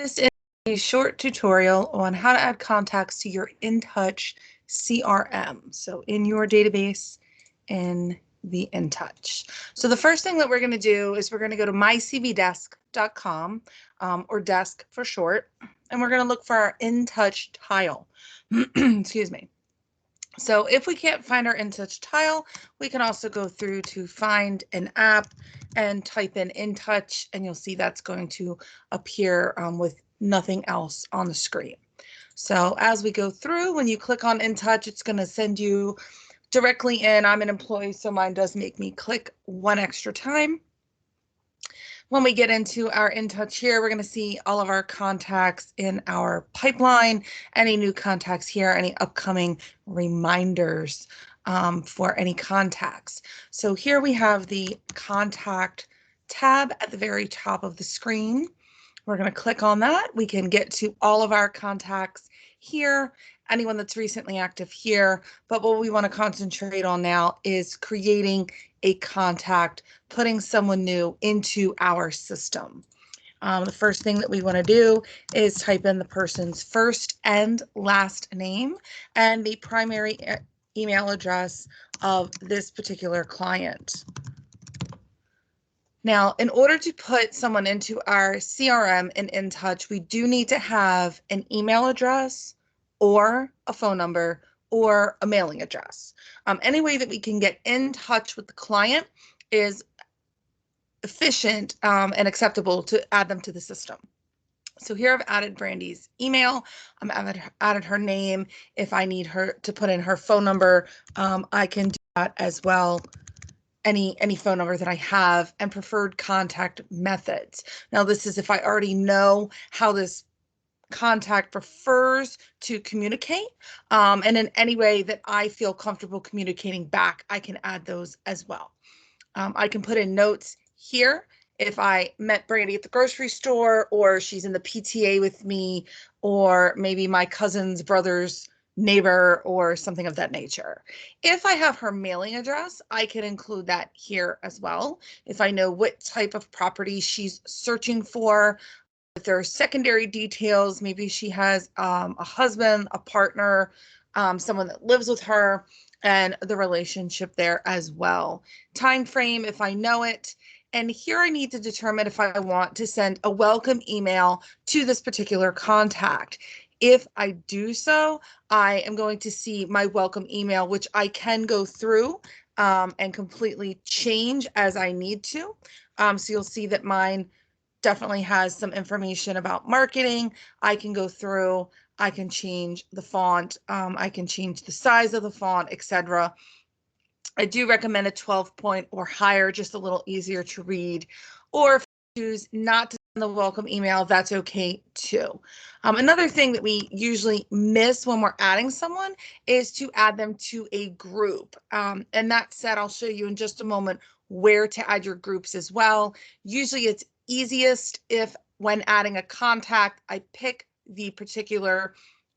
This is a short tutorial on how to add contacts to your InTouch CRM. So in your database in the InTouch. So the first thing that we're going to do is we're going to go to mycvdesk.com or desk for short, and we're going to look for our InTouch tile. Excuse me. So if we can't find our InTouch tile, we can also go through to find an app and type in InTouch, and you'll see that's going to appear with nothing else on the screen. So as we go through, when you click on InTouch, it's going to send you directly in. I'm an employee, so mine does make me click one extra time. When we get into our InTouch here, we're going to see all of our contacts in our pipeline, any new contacts here, any upcoming reminders for any contacts. So here we have the contact tab at the very top of the screen. We're going to click on that. We can get to all of our contacts here, anyone that's recently active here, but what we want to concentrate on now is creating a contact, putting someone new into our system. The first thing that we want to do is type in the person's first and last name and the primary email address of this particular client. Now, in order to put someone into our CRM and InTouch, we do need to have an email address or a phone number or a mailing address. Any way that we can get in touch with the client is efficient and acceptable to add them to the system. So here I've added Brandy's email. I've added her name. If I need her to put in her phone number, I can do that as well. Any phone number that I have, and preferred contact methods. Now this is if I already know how this contact prefers to communicate, and in any way that I feel comfortable communicating back, I can add those as well. I can put in notes here if I met Brandy at the grocery store, or she's in the PTA with me, or maybe my cousin's brother's neighbor or something of that nature. If I have her mailing address, I can include that here as well. If I know what type of property she's searching for, if there are secondary details, maybe she has a husband, a partner, someone that lives with her, and the relationship there as well. Time frame, if I know it. And here I need to determine if I want to send a welcome email to this particular contact. If I do so, I am going to see my welcome email, which I can go through and completely change as I need to. So you'll see that mine definitely has some information about marketing. I can go through, I can change the font, I can change the size of the font, etc. I do recommend a 12-point or higher, just a little easier to read. Or if you choose not to send the welcome email, that's okay too. Another thing that we usually miss when we're adding someone is to add them to a group. And that said, I'll show you in just a moment where to add your groups as well. Usually it's easiest if when adding a contact, I pick the particular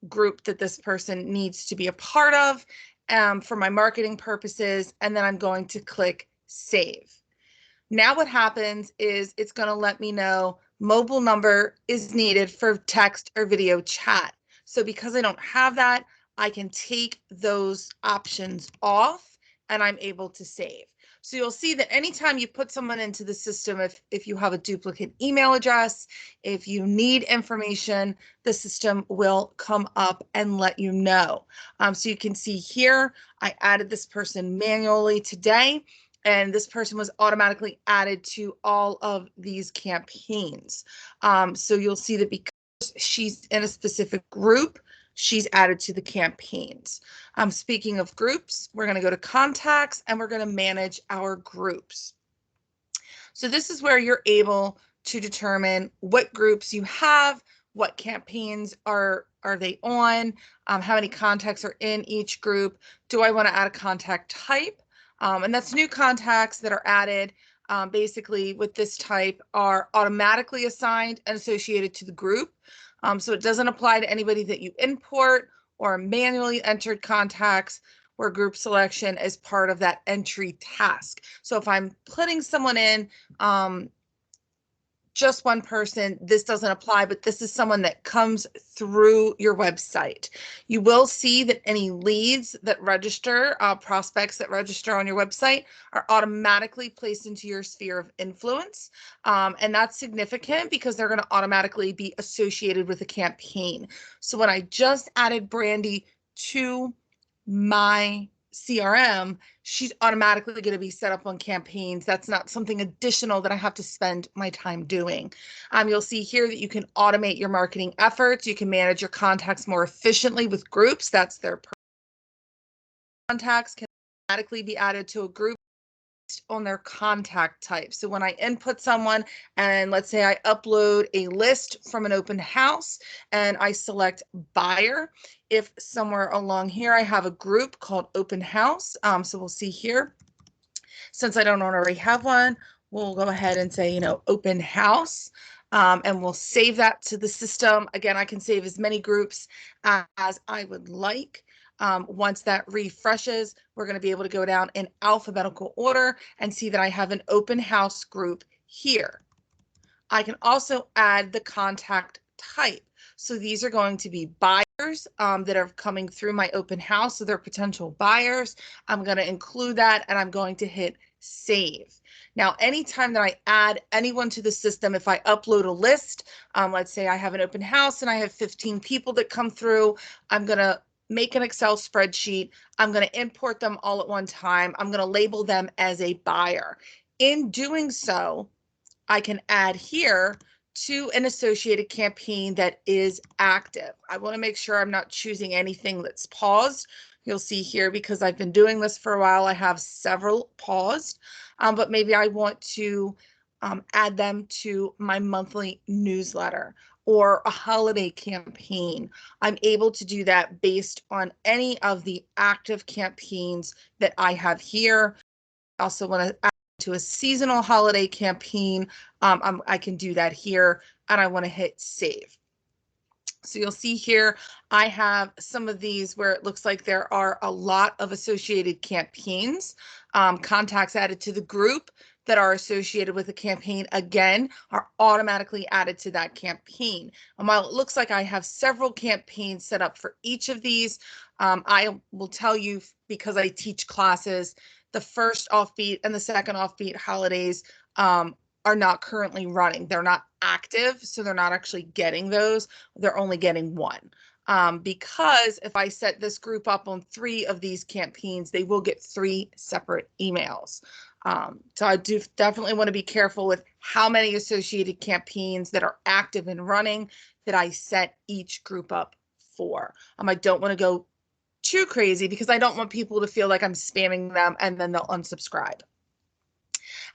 group that this person needs to be a part of for my marketing purposes, and then I'm going to click save. Now what happens is it's going to let me know mobile number is needed for text or video chat. So because I don't have that, I can take those options off and I'm able to save. So you'll see that anytime you put someone into the system, if you have a duplicate email address, if you need information, the system will come up and let you know. So you can see here, I added this person manually today, and this person was automatically added to all of these campaigns. So you'll see that because she's in a specific group, she's added to the campaigns. Speaking of groups, we're going to go to contacts and we're going to manage our groups. So this is where you're able to determine what groups you have, what campaigns are they on, how many contacts are in each group. Do I want to add a contact type? And that's new contacts that are added basically with this type are automatically assigned and associated to the group. So it doesn't apply to anybody that you import or manually entered contacts, where group selection is part of that entry task. So if I'm putting someone in just one person, this doesn't apply, but this is someone that comes through your website. You will see that any leads that register, prospects that register on your website are automatically placed into your sphere of influence. And that's significant because they're going to automatically be associated with a campaign. So when I just added Brandy to my CRM, she's automatically going to be set up on campaigns. That's not something additional that I have to spend my time doing. You'll see here that you can automate your marketing efforts. You can manage your contacts more efficiently with groups. That's their contacts can automatically be added to a group on their contact type. So when I input someone and let's say I upload a list from an open house and I select buyer, if somewhere along here I have a group called open house, so we'll see here, since I don't already have one, we'll go ahead and say, open house. And we'll save that to the system. Again, I can save as many groups as I would like. Once that refreshes, we're going to be able to go down in alphabetical order and see that I have an open house group here. I can also add the contact type. So these are going to be buyers that are coming through my open house. So they're potential buyers. I'm going to include that and I'm going to hit save. Now, anytime that I add anyone to the system, if I upload a list, let's say I have an open house and I have 15 people that come through, I'm going to make an Excel spreadsheet. I'm going to import them all at one time. I'm going to label them as a buyer. In doing so, I can add here to an associated campaign that is active. I want to make sure I'm not choosing anything that's paused. You'll see here, because I've been doing this for a while, I have several paused, but maybe I want to add them to my monthly newsletter or a holiday campaign. I'm able to do that based on any of the active campaigns that I have here. I also want to add to a seasonal holiday campaign. I can do that here, and I want to hit save. So you'll see here, I have some of these where it looks like there are a lot of associated campaigns. Contacts added to the group that are associated with a campaign, again, are automatically added to that campaign. And while it looks like I have several campaigns set up for each of these, I will tell you, because I teach classes, the first offbeat and the second offbeat holidays are not currently running. They're not active, so they're not actually getting those. They're only getting one. Because if I set this group up on 3 of these campaigns, they will get 3 separate emails. So I do definitely want to be careful with how many associated campaigns that are active and running that I set each group up for. I don't want to go too crazy because I don't want people to feel like I'm spamming them and then they'll unsubscribe.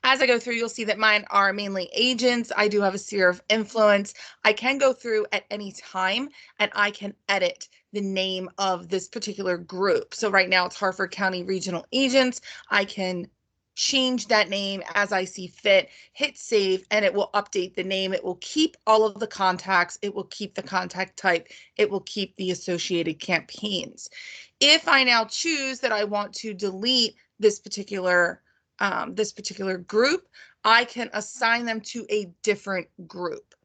As I go through, you'll see that mine are mainly agents. I do have a sphere of influence. I can go through at any time and I can edit the name of this particular group. So right now it's Harford County Regional Agents. I can change that name as I see fit, hit save, and it will update the name. It will keep all of the contacts. It will keep the contact type. It will keep the associated campaigns. If I now choose that I want to delete this particular group, I can assign them to a different group.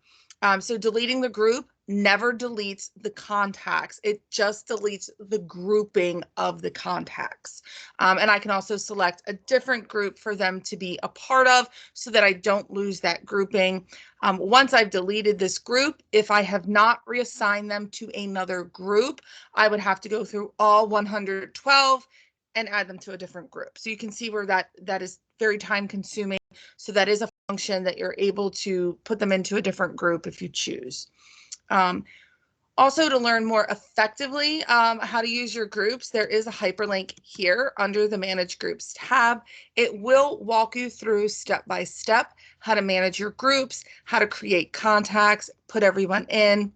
So deleting the group never deletes the contacts. It just deletes the grouping of the contacts. And I can also select a different group for them to be a part of so that I don't lose that grouping. Once I've deleted this group, if I have not reassigned them to another group, I would have to go through all 112 and add them to a different group. So you can see where that is very time consuming. So that is a function that you're able to put them into a different group if you choose. Also, to learn more effectively how to use your groups, there is a hyperlink here under the Manage Groups tab. It will walk you through step by step how to manage your groups, how to create contacts, put everyone in.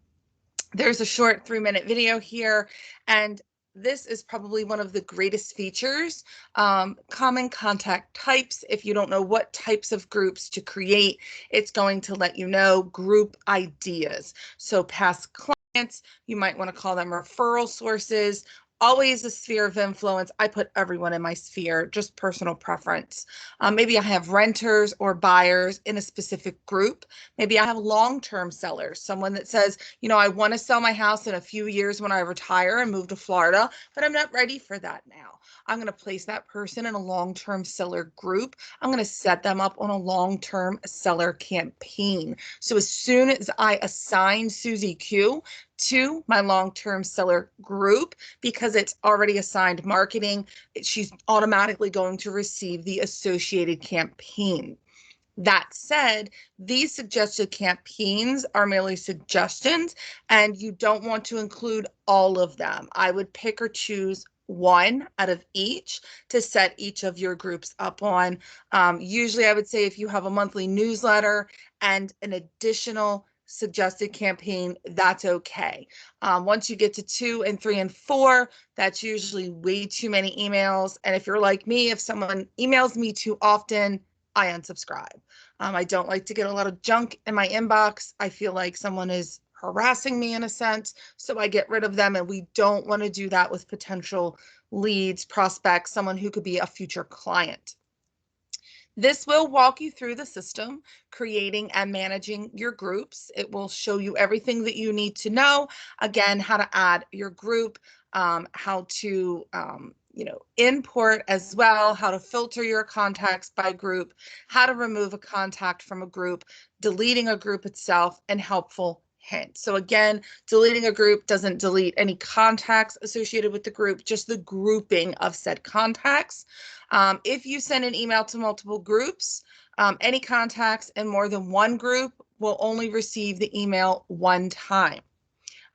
There's a short 3-minute video here, and this is probably one of the greatest features. Common contact types. If you don't know what types of groups to create, it's going to let you know group ideas. So past clients, you might want to call them referral sources, always a sphere of influence. I put everyone in my sphere, just personal preference. Maybe I have renters or buyers in a specific group. Maybe I have long-term sellers, someone that says, I want to sell my house in a few years when I retire and move to Florida, but I'm not ready for that now. I'm going to place that person in a long-term seller group. I'm going to set them up on a long-term seller campaign. So as soon as I assign Susie Q to my long-term seller group, because it's already assigned marketing, she's automatically going to receive the associated campaign. That said, these suggested campaigns are merely suggestions, and you don't want to include all of them. I would pick or choose one out of each to set each of your groups up on. Usually, I would say if you have a monthly newsletter and an additional suggested campaign, that's okay. Once you get to 2 and 3 and 4, that's usually way too many emails. And if you're like me, if someone emails me too often, I unsubscribe. I don't like to get a lot of junk in my inbox. I feel like someone is harassing me in a sense, so I get rid of them, and we don't want to do that with potential leads, prospects, someone who could be a future client. This will walk you through the system, creating and managing your groups. It will show you everything that you need to know. Again, how to add your group, how to import as well, how to filter your contacts by group, how to remove a contact from a group, deleting a group itself, and helpful hints. So again, deleting a group doesn't delete any contacts associated with the group, just the grouping of said contacts. If you send an email to multiple groups, any contacts in more than one group will only receive the email one time.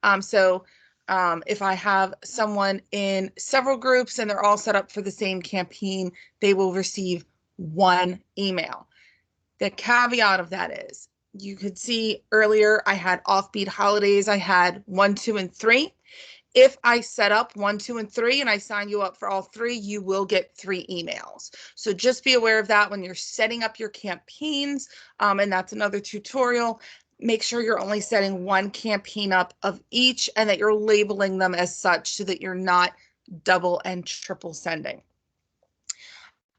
If I have someone in several groups and they're all set up for the same campaign, they will receive one email. The caveat of that is, you could see earlier I had offbeat holidays. I had 1, 2, and 3. If I set up 1, 2, and 3 and I sign you up for all 3, you will get 3 emails. So just be aware of that when you're setting up your campaigns. And that's another tutorial. Make sure you're only setting 1 campaign up of each, and that you're labeling them as such so that you're not double and triple sending.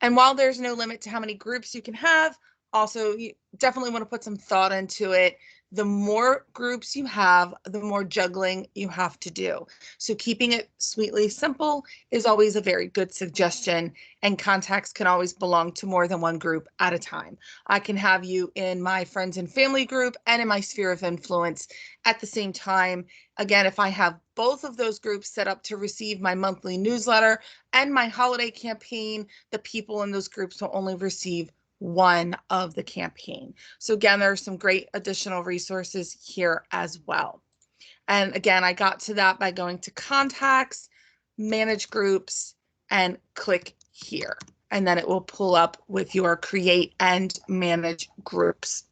And while there's no limit to how many groups you can have, also you definitely want to put some thought into it. The more groups you have, the more juggling you have to do. So keeping it sweetly simple is always a very good suggestion, and contacts can always belong to more than one group at a time. I can have you in my friends and family group and in my sphere of influence at the same time. Again, if I have both of those groups set up to receive my monthly newsletter and my holiday campaign, the people in those groups will only receive one of the campaign. So again, there are some great additional resources here as well. And again, I got to that by going to contacts, manage groups, and click here. And then it will pull up with your create and manage groups.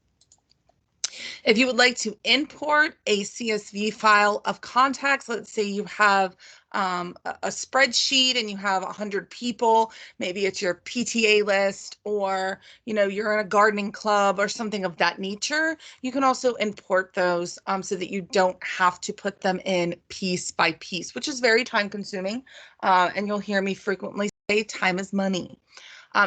If you would like to import a CSV file of contacts, let's say you have a spreadsheet and you have 100 people, maybe it's your PTA list, or you're in a gardening club or something of that nature, you can also import those so that you don't have to put them in piece by piece, which is very time consuming. And you'll hear me frequently say time is money.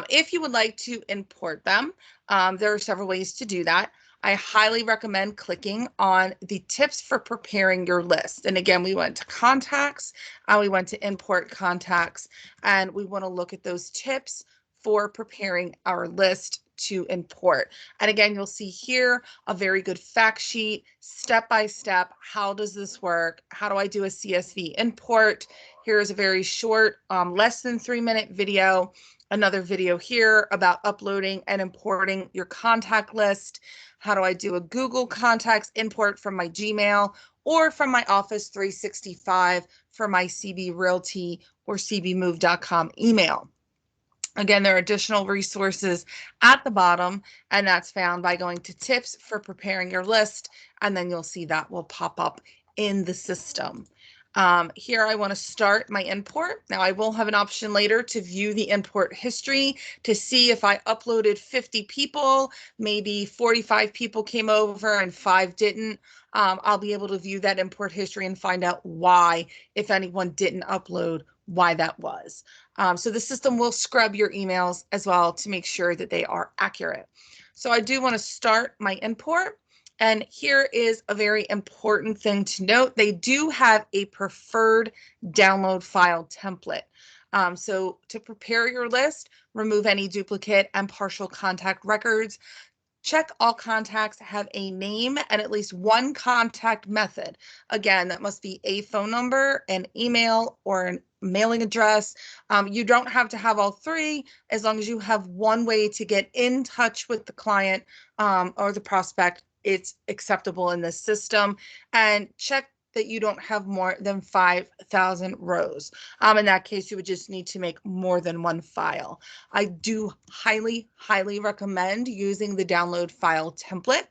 If you would like to import them, there are several ways to do that. I highly recommend clicking on the tips for preparing your list. And again, we went to contacts, we went to import contacts, and we want to look at those tips for preparing our list to import. And again, you'll see here a very good fact sheet, step by step. How does this work? How do I do a CSV import? Here's a very short, less than 3-minute video. Another video here about uploading and importing your contact list. How do I do a Google Contacts import from my Gmail or from my Office 365 for my CB Realty or cbmove.com email? Again, there are additional resources at the bottom, and that's found by going to tips for preparing your list, and then you'll see that will pop up in the system. Here I want to start my import. Now I will have an option later to view the import history to see if I uploaded 50 people, maybe 45 people came over and 5 didn't. I'll be able to view that import history and find out why, if anyone didn't upload, why that was. So the system will scrub your emails as well to make sure that they are accurate. So I do want to start my import. And here is a very important thing to note. They do have a preferred download file template. So to prepare your list, remove any duplicate and partial contact records. Check all contacts have a name and at least one contact method. Again, that must be a phone number, an email, or a mailing address. You don't have to have all three as long as you have one way to get in touch with the client or the prospect. It's acceptable in this system. And check that you don't have more than 5,000 rows. In that case, you would just need to make more than one file. I do highly, highly recommend using the download file template.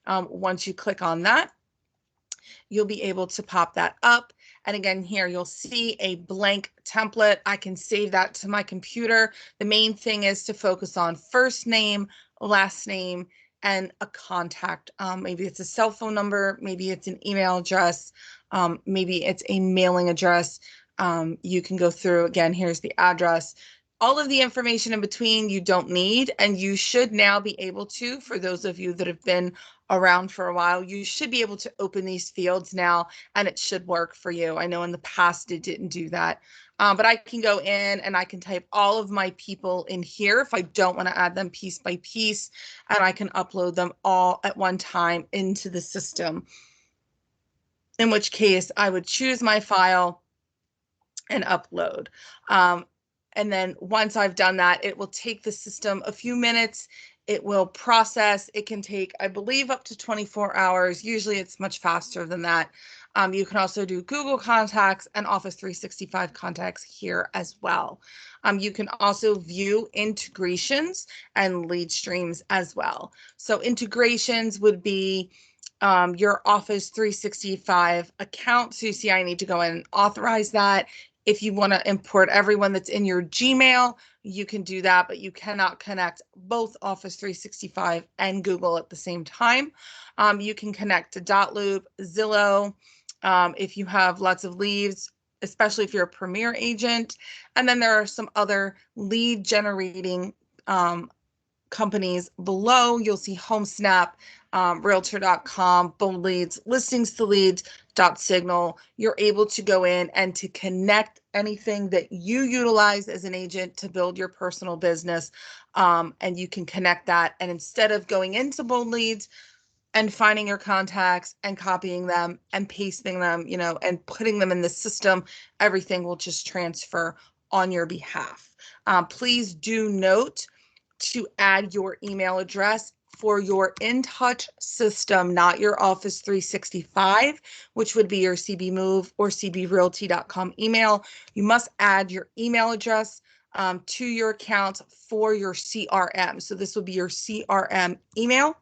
Once you click on that, you'll be able to pop that up. And again, here you'll see a blank template. I can save that to my computer. The main thing is to focus on first name, last name, and a contact. Maybe it's a cell phone number, maybe it's an email address, maybe it's a mailing address. You can go through, again, here's the address. All of the information in between you don't need, and you should now be able to, for those of you that have been around for a while, you should be able to open these fields now and it should work for you. I know in the past it didn't do that, but I can go in and I can type all of my people in here if I don't want to add them piece by piece, and I can upload them all at one time into the system, in which case I would choose my file and upload. And then once I've done that, it will take the system a few minutes. It will process. It can take, I believe, up to 24 hours. Usually it's much faster than that. You can also do Google contacts and Office 365 contacts here as well. You can also view integrations and lead streams as well. So integrations would be your Office 365 account. So you see, I need to go in and authorize that. If you want to import everyone that's in your Gmail, you can do that, but you cannot connect both Office 365 and Google at the same time. You can connect to Dotloop, Zillow, if you have lots of leads, especially if you're a Premier agent. And then there are some other lead generating companies below. You'll see HomeSnap, Realtor.com, Bold Leads, Listings to Leads, Signal. You're able to go in and to connect anything that you utilize as an agent to build your personal business. And you can connect that. And instead of going into Bold Leads and finding your contacts and copying them and pasting them, and putting them in the system, everything will just transfer on your behalf. Please do note to add your email address for your InTouch system, not your Office 365, which would be your CB Move or cbrealty.com email. You must add your email address to your account for your CRM. So this will be your CRM email.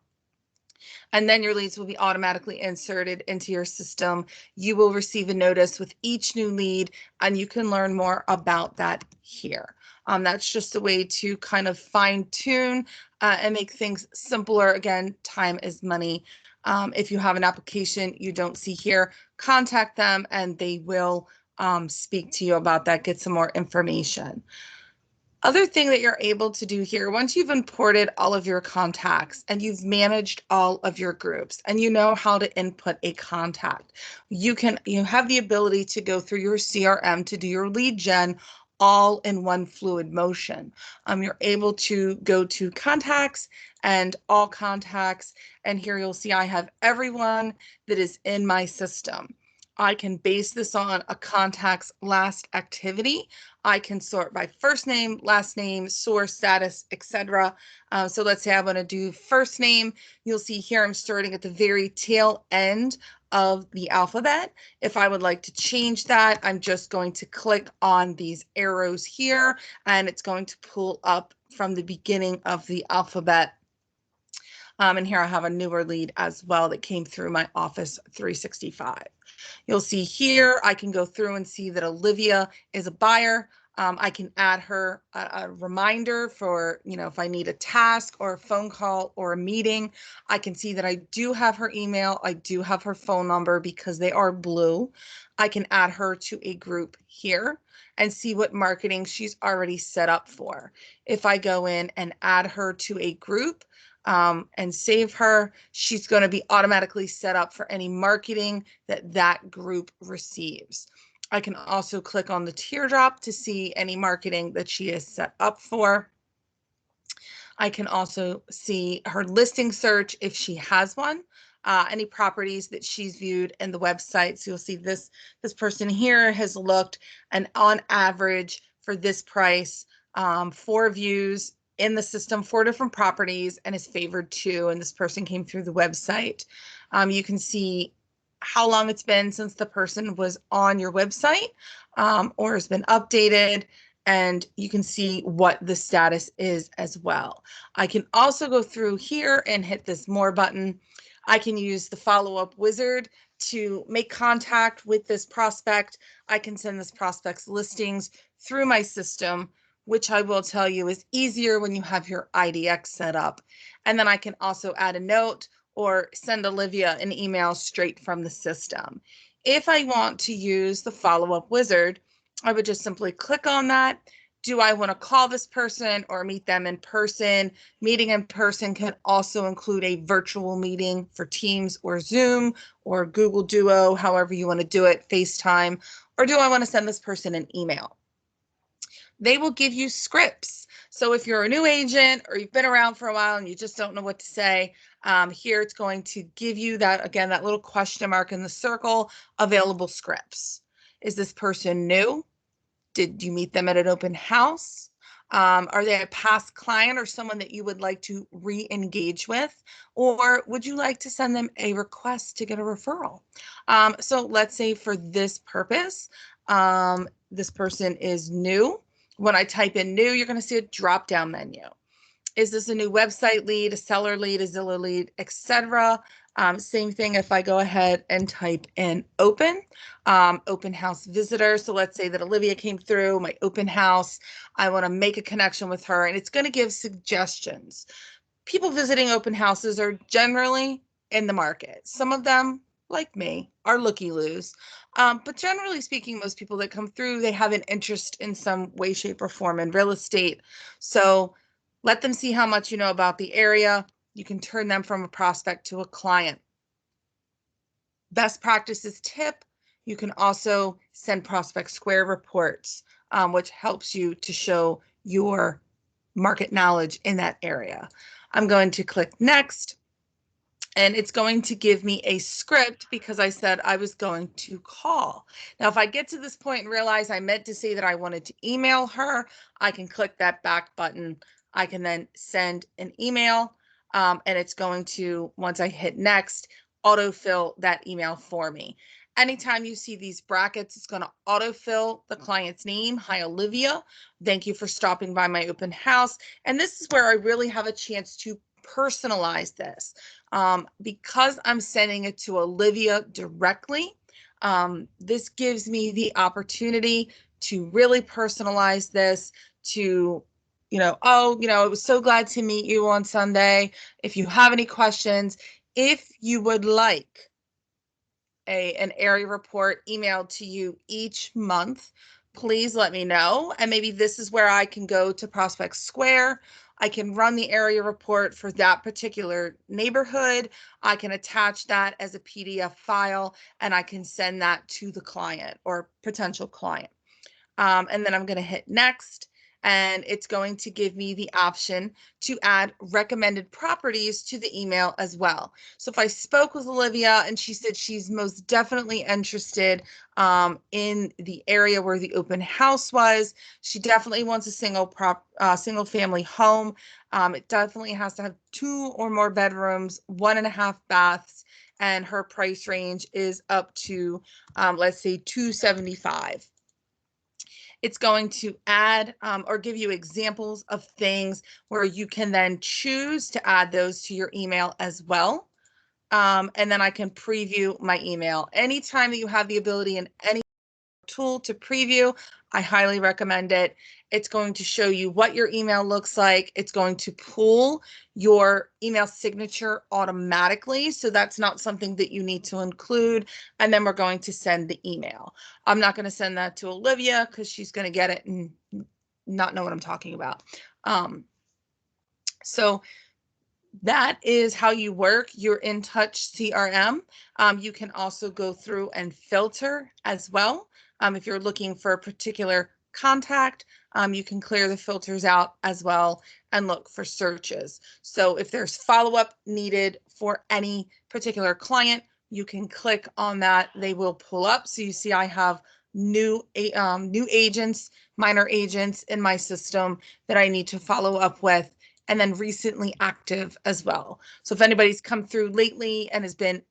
And then your leads will be automatically inserted into your system. You will receive a notice with each new lead, and you can learn more about that here. That's just a way to kind of fine tune and make things simpler. Again, time is money. If you have an application you don't see here, contact them and they will speak to you about that, get some more information. Other thing that you're able to do here, once you've imported all of your contacts and you've managed all of your groups and you know how to input a contact, you have the ability to go through your CRM to do your lead gen all in one fluid motion. You're able to go to contacts and all contacts, and here you'll see I have everyone that is in my system. I can base this on a contact's last activity. I can sort by first name, last name, source, status, etc. So let's say I want to do first name. You'll see here I'm starting at the very tail end of the alphabet. If I would like to change that, I'm just going to click on these arrows here, and it's going to pull up from the beginning of the alphabet. And here I have a newer lead as well that came through my Office 365. You'll see here, I can go through and see that Olivia is a buyer. I can add her a reminder for, if I need a task or a phone call or a meeting. I can see that I do have her email. I do have her phone number because they are blue. I can add her to a group here and see what marketing she's already set up for. If I go in and add her to a group, and save her, she's going to be automatically set up for any marketing that group receives. I can also click on the teardrop to see any marketing that she is set up for. I can also see her listing search if she has one, any properties that she's viewed in the website. So you'll see this person here has looked, and on average for this price, 4 views in the system, 4 different properties, and is favored 2. And this person came through the website. You can see how long it's been since the person was on your website, or has been updated, and you can see what the status is as well. I can also go through here and hit this more button. I can use the follow-up wizard to make contact with this prospect. I can send this prospect's listings through my system, which I will tell you is easier when you have your IDX set up. And then I can also add a note or send Olivia an email straight from the system. If I want to use the follow-up wizard, I would just simply click on that. Do I want to call this person or meet them in person? Meeting in person can also include a virtual meeting for Teams or Zoom or Google Duo, however you want to do it, FaceTime. Or do I want to send this person an email? They will give you scripts. So if you're a new agent or you've been around for a while and you just don't know what to say, here it's going to give you that, again, that little question mark in the circle, available scripts. Is this person new? Did you meet them at an open house? Are they a past client or someone that you would like to re-engage with? Or would you like to send them a request to get a referral? So let's say for this purpose, this person is new. When I type in new, you're going to see a drop-down menu. Is this a new website lead, a seller lead, a Zillow lead, etc.? Same thing if I go ahead and type in open house visitor. So let's say that Olivia came through my open house. I want to make a connection with her, and it's going to give suggestions. People visiting open houses are generally in the market. Some of them, like me, are looky-loos. But generally speaking, most people that come through, they have an interest in some way, shape, or form in real estate. So let them see how much you know about the area. You can turn them from a prospect to a client. Best practices tip, you can also send prospect square reports, which helps you to show your market knowledge in that area. I'm going to click next, and it's going to give me a script because I said I was going to call. Now, if I get to this point and realize I meant to say that I wanted to email her, I can click that back button. I can then send an email, and it's going to, once I hit next, autofill that email for me. Anytime you see these brackets, it's going to autofill the client's name. Hi, Olivia. Thank you for stopping by my open house. And this is where I really have a chance to personalize this. Because I'm sending it to Olivia directly, this gives me the opportunity to really personalize this to, it was so glad to meet you on Sunday. If you have any questions, if you would like an area report emailed to you each month, please let me know. And maybe this is where I can go to Prospect Square. I can run the area report for that particular neighborhood. I can attach that as a PDF file, and I can send that to the client or potential client. And then I'm going to hit next, and it's going to give me the option to add recommended properties to the email as well. So if I spoke with Olivia and she said she's most definitely interested in the area where the open house was, she definitely wants a single family home. It definitely has to have 2 or more bedrooms, 1.5 baths, and her price range is up to, let's say, $275. It's going to add or give you examples of things where you can then choose to add those to your email as well. and then I can preview my email. Anytime that you have the ability in any tool to preview, I highly recommend it. It's going to show you what your email looks like. It's going to pull your email signature automatically. So that's not something that you need to include. And then we're going to send the email. I'm not going to send that to Olivia because she's going to get it and not know what I'm talking about. So that is how you work your InTouch CRM. You can also go through and filter as well. If you're looking for a particular contact, you can clear the filters out as well and look for searches. So if there's follow-up needed for any particular client, you can click on that. They will pull up. So you see I have new agents, minor agents in my system that I need to follow up with, and then recently active as well. So if anybody's come through lately and has been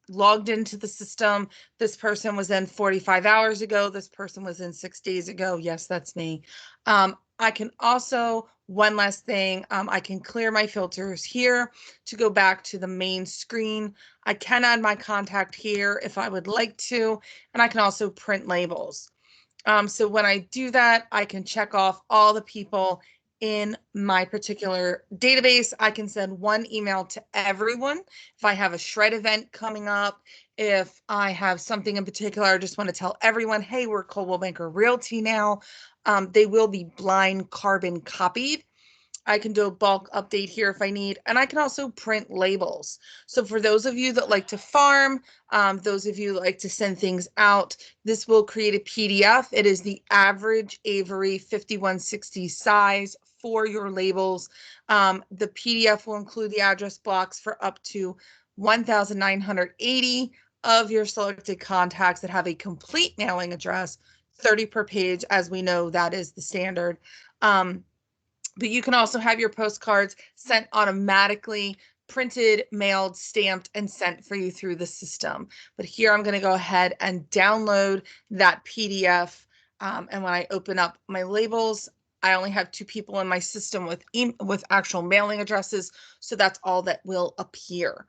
logged into the system, this person was in 45 hours ago, this person was in 6 days ago. Yes, that's me. I can also, one last thing, I can clear my filters here to go back to the main screen. I can add my contact here if I would like to, and I can also print labels. So when I do that, I can check off all the people in my particular database. I can send one email to everyone. If I have a shred event coming up, if I have something in particular, I just want to tell everyone, hey, we're Coldwell Banker Realty now. They will be blind carbon copied. I can do a bulk update here if I need, and I can also print labels. So for those of you that like to farm, those of you that like to send things out, this will create a PDF. It is the average Avery 5160 size for your labels. The PDF will include the address blocks for up to 1,980 of your selected contacts that have a complete mailing address, 30 per page. As we know, that is the standard. But you can also have your postcards sent automatically, printed, mailed, stamped, and sent for you through the system. But here I'm going to go ahead and download that PDF. And when I open up my labels, I only have 2 people in my system with actual mailing addresses, so that's all that will appear.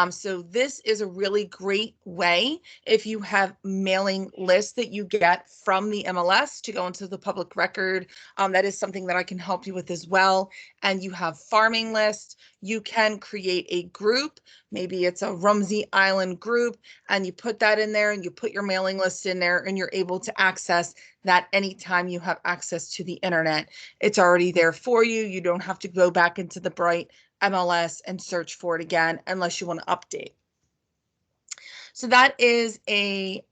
So this is a really great way if you have mailing lists that you get from the MLS to go into the public record. That is something that I can help you with as well. And you have farming lists. You can create a group. Maybe it's a Rumsey Island group, and you put that in there and you put your mailing list in there, and you're able to access that anytime you have access to the internet. It's already there for you. You don't have to go back into the Bright MLS and search for it again unless you want to update. So that is a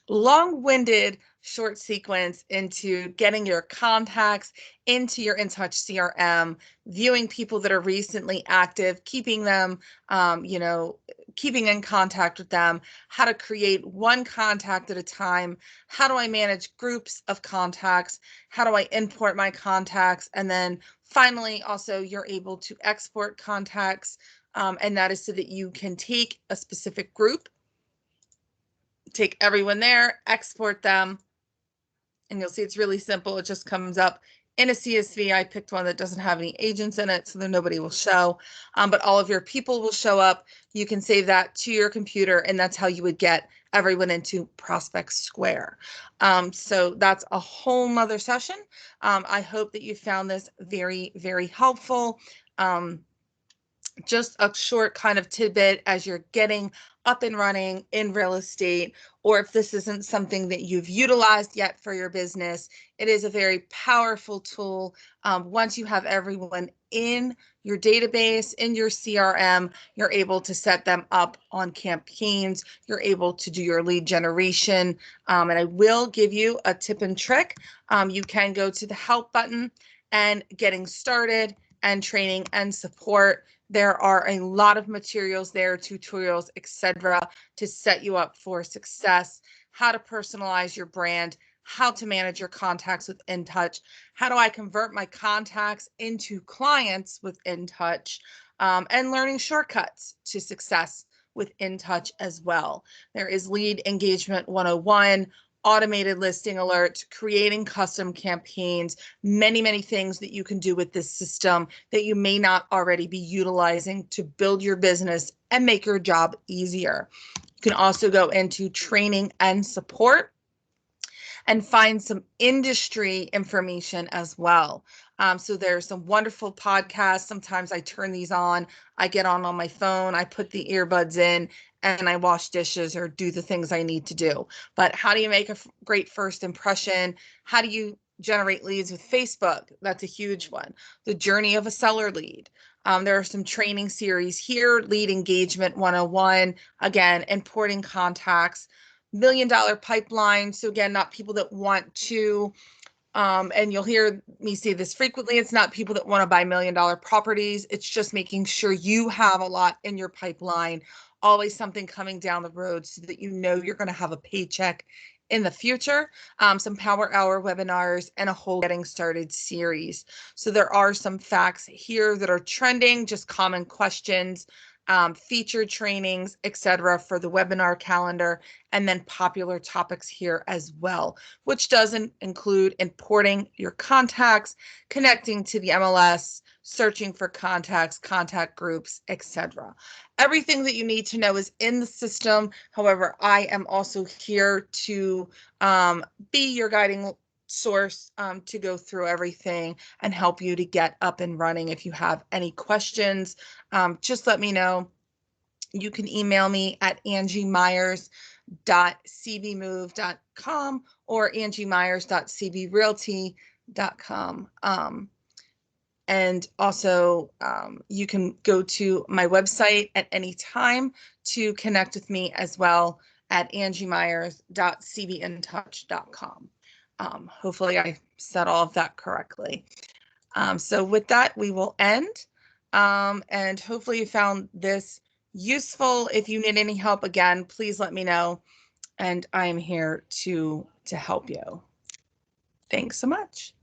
long-winded short sequence into getting your contacts into your InTouch CRM, viewing people that are recently active, keeping them, keeping in contact with them, how to create one contact at a time, how do I manage groups of contacts, how do I import my contacts, and then finally also you're able to export contacts, and that is so that you can take a specific group, take everyone there, export them, and you'll see it's really simple. It just comes up in a CSV. I picked one that doesn't have any agents in it, so that nobody will show, but all of your people will show up. You can save that to your computer, and that's how you would get everyone into Prospect Square. So that's a whole nother session. I hope that you found this very, very helpful. Just a short kind of tidbit as you're getting up and running in real estate, or if this isn't something that you've utilized yet for your business, it is a very powerful tool. Once you have everyone in your database, in your CRM, you're able to set them up on campaigns, you're able to do your lead generation, and I will give you a tip and trick. You can go to the help button and getting started and training and support. There are a lot of materials there, tutorials, etc., to set you up for success, how to personalize your brand, how to manage your contacts with InTouch, how do I convert my contacts into clients with InTouch, and learning shortcuts to success with InTouch as well. There is Lead Engagement 101, automated listing alerts, creating custom campaigns, many, many things that you can do with this system that you may not already be utilizing to build your business and make your job easier. You can also go into training and support and find some industry information as well. So there's some wonderful podcasts. Sometimes I turn these on, I get on my phone, I put the earbuds in, and I wash dishes or do the things I need to do. But how do you make a great first impression? How do you generate leads with Facebook? That's a huge one. The journey of a seller lead. There are some training series here, Lead Engagement 101, again, importing contacts, $1 million pipeline. So again, not people that want to, and you'll hear me say this frequently, it's not people that want to buy $1 million properties. It's just making sure you have a lot in your pipeline, always something coming down the road so that you know you're going to have a paycheck in the future. Some power hour webinars and a whole getting started series. So there are some facts here that are trending, just common questions, featured trainings, etc. for the webinar calendar, and then popular topics here as well, which doesn't include importing your contacts, connecting to the MLS, searching for contacts, contact groups, etc. Everything that you need to know is in the system. However, I am also here to be your guiding source to go through everything and help you to get up and running. If you have any questions, just let me know. You can email me at angiemyers.cbmove.com or angiemyers.cbrealty.com. And also, you can go to my website at any time to connect with me as well at angiemyers.cbintouch.com. Hopefully I said all of that correctly. So with that, we will end. And hopefully you found this useful. If you need any help, again, please let me know. And I am here to help you. Thanks so much.